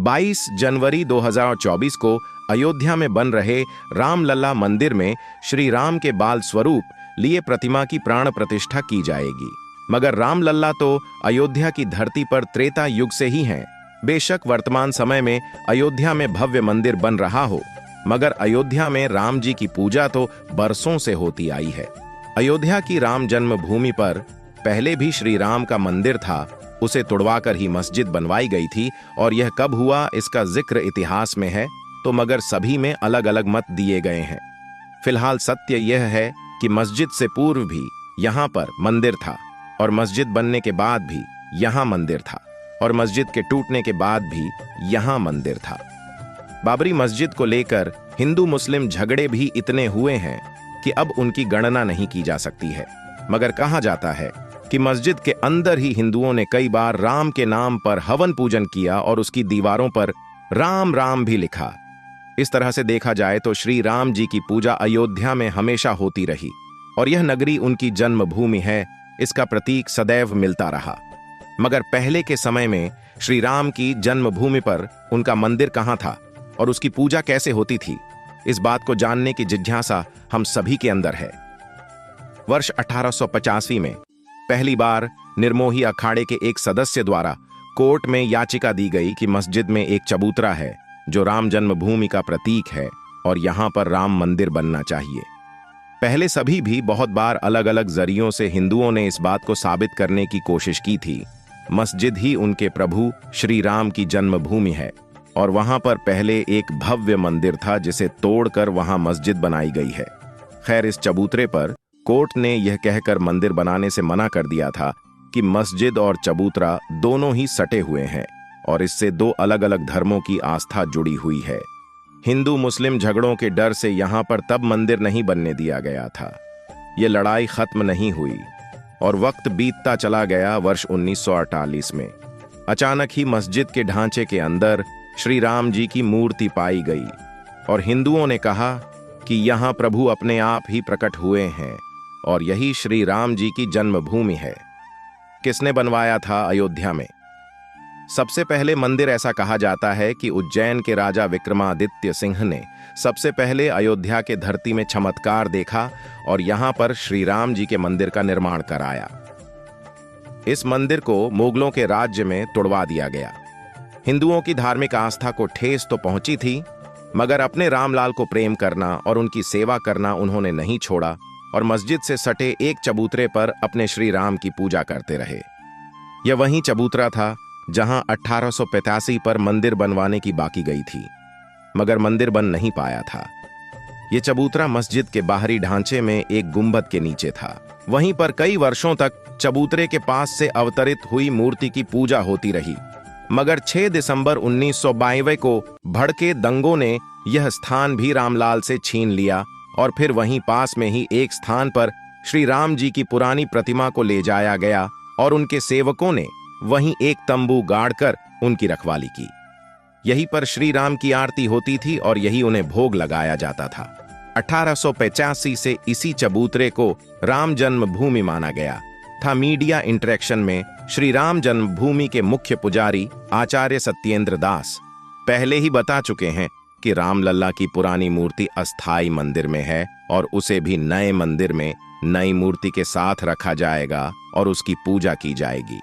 22 जनवरी 2024 को अयोध्या में बन रहे रामलला मंदिर में श्री राम के बाल स्वरूप लिए प्रतिमा की प्राण प्रतिष्ठा की जाएगी। मगर रामलला तो अयोध्या की धरती पर त्रेता युग से ही हैं। बेशक वर्तमान समय में अयोध्या में भव्य मंदिर बन रहा हो, मगर अयोध्या में राम जी की पूजा तो बरसों से होती आई है। अयोध्या की राम जन्मभूमि पर पहले भी श्री राम का मंदिर था, उसे तुड़वाकर ही मस्जिद बनवाई गई थी। और यह कब हुआ इसका जिक्र इतिहास में है, तो मगर सभी में अलग अलग मत दिए गए हैं। फिलहाल सत्य यह है कि मस्जिद से पूर्व भी यहाँ पर मंदिर था, और मस्जिद बनने के बाद भी यहाँ मंदिर था, और मस्जिद के टूटने के बाद भी यहाँ मंदिर था। बाबरी मस्जिद को लेकर हिंदू मुस्लिम झगड़े भी इतने हुए हैं कि अब उनकी गणना नहीं की जा सकती है। मगर कहा जाता है कि मस्जिद के अंदर ही हिंदुओं ने कई बार राम के नाम पर हवन पूजन किया और उसकी दीवारों पर राम राम भी लिखा। इस तरह से देखा जाए तो श्री राम जी की पूजा अयोध्या में हमेशा होती रही, और यह नगरी उनकी जन्मभूमि है, इसका प्रतीक सदैव मिलता रहा। मगर पहले के समय में श्री राम की जन्मभूमि पर उनका मंदिर कहाँ था और उसकी पूजा कैसे होती थी, इस बात को जानने की जिज्ञासा हम सभी के अंदर है। वर्ष 1885 में पहली बार निर्मोही अखाड़े के एक सदस्य द्वारा कोर्ट में याचिका दी गई कि मस्जिद में एक चबूतरा है जो राम जन्मभूमि का प्रतीक है और यहां पर राम मंदिर बनना चाहिए। पहले सभी भी बहुत बार अलग अलग जरियों से हिंदुओं ने इस बात को साबित करने की कोशिश की थी। मस्जिद ही उनके प्रभु श्री राम की जन्मभूमि है, और वहां पर पहले एक भव्य मंदिर था जिसे तोड़कर वहां मस्जिद बनाई गई है। खैर, इस चबूतरे पर कोर्ट ने यह कहकर मंदिर बनाने से मना कर दिया था कि मस्जिद और चबूतरा दोनों ही सटे हुए हैं और इससे दो अलग अलग धर्मों की आस्था जुड़ी हुई है। हिंदू मुस्लिम झगड़ों के डर से यहां पर तब मंदिर नहीं बनने दिया गया था। यह लड़ाई खत्म नहीं हुई और वक्त बीतता चला गया। वर्ष 1948 में अचानक ही मस्जिद के ढांचे के अंदर श्री राम जी की मूर्ति पाई गई और हिंदुओं ने कहा कि यहां प्रभु अपने आप ही प्रकट हुए हैं और यही श्री राम जी की जन्मभूमि है। किसने बनवाया था अयोध्या में? सबसे पहले मंदिर ऐसा कहा जाता है कि उज्जैन के राजा विक्रमादित्य सिंह ने सबसे पहले अयोध्या के धरती में चमत्कार देखा और यहां पर श्री राम जी के मंदिर का निर्माण कराया। इस मंदिर को मुगलों के राज्य में तुड़वा दिया गया। हिंदुओं की धार्मिक आस्था को ठेस तो पहुंची थी, मगर अपने रामलाल को प्रेम करना और उनकी सेवा करना उन्होंने नहीं छोड़ा और मस्जिद से सटे एक चबूतरे पर अपने श्री राम की पूजा करते रहे। यह वही चबूतरा था जहां 1885 पर मंदिर बनवाने की बाकी गई थी, मगर मंदिर बन नहीं पाया था। यह चबूतरा मस्जिद के बाहरी ढांचे में एक गुंबद के नीचे था। वहीं पर कई वर्षों तक चबूतरे के पास से अवतरित हुई मूर्ति की पूजा होती रही, मगर 6 दिसंबर 1992 को भड़के दंगों ने यह स्थान भी रामलाल से छीन लिया और फिर वहीं पास में ही एक स्थान पर श्री राम जी की पुरानी प्रतिमा को ले जाया गया और उनके सेवकों ने वहीं एक तंबू गाड़कर उनकी रखवाली की। यहीं पर श्री राम की आरती होती थी और यही उन्हें भोग लगाया जाता था। 1885 से इसी चबूतरे को राम जन्मभूमि माना गया था। मीडिया इंटरेक्शन में श्री राम जन्मभूमि के मुख्य पुजारी आचार्य सत्येंद्र दास पहले ही बता चुके हैं कि रामलला की पुरानी मूर्ति अस्थाई मंदिर में है और उसे भी नए मंदिर में नई मूर्ति के साथ रखा जाएगा और उसकी पूजा की जाएगी।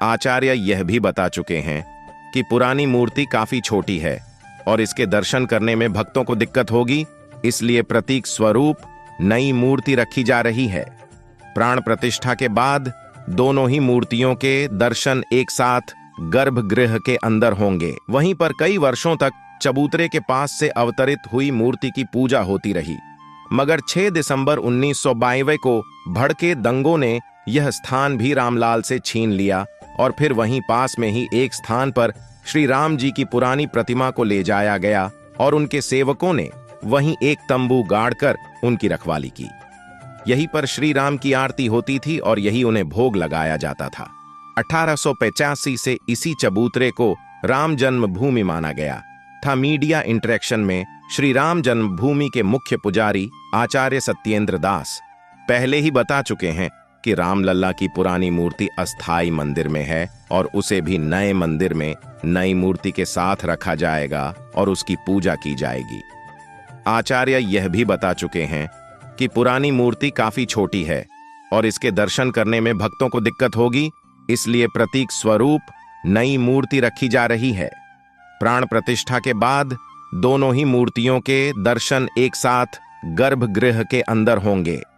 आचार्य यह भी बता चुके हैं कि पुरानी मूर्ति काफी छोटी है और इसके दर्शन करने में भक्तों को दिक्कत होगी, इसलिए प्रतीक स्वरूप नई मूर्ति रखी जा रही है। प्राण प्रतिष्ठा के बाद दोनों ही मूर्तियों के दर्शन एक साथ गर्भगृह के अंदर होंगे। वहीं पर कई वर्षों तक चबूतरे के पास से अवतरित हुई मूर्ति की पूजा होती रही, मगर 6 दिसंबर 1992 को भड़के दंगों ने यह स्थान भी रामलाल से छीन लिया और फिर वहीं पास में ही एक स्थान पर श्री राम जी की पुरानी प्रतिमा को ले जाया गया और उनके सेवकों ने वहीं एक तंबू गाड़कर उनकी रखवाली की। यहीं पर श्री राम की आरती होती थी और यही उन्हें भोग लगाया जाता था। 1885 से इसी चबूतरे को राम जन्मभूमि माना गया था। मीडिया इंटरेक्शन में श्री राम जन्मभूमि के मुख्य पुजारी आचार्य सत्येंद्र दास पहले ही बता चुके हैं कि रामलला की पुरानी मूर्ति अस्थाई मंदिर में है और उसे भी नए मंदिर में नई मूर्ति के साथ रखा जाएगा और उसकी पूजा की जाएगी। आचार्य यह भी बता चुके हैं कि पुरानी मूर्ति काफी छोटी है और इसके दर्शन करने में भक्तों को दिक्कत होगी, इसलिए प्रतीक स्वरूप नई मूर्ति रखी जा रही है। प्राण प्रतिष्ठा के बाद दोनों ही मूर्तियों के दर्शन एक साथ गर्भगृह के अंदर होंगे।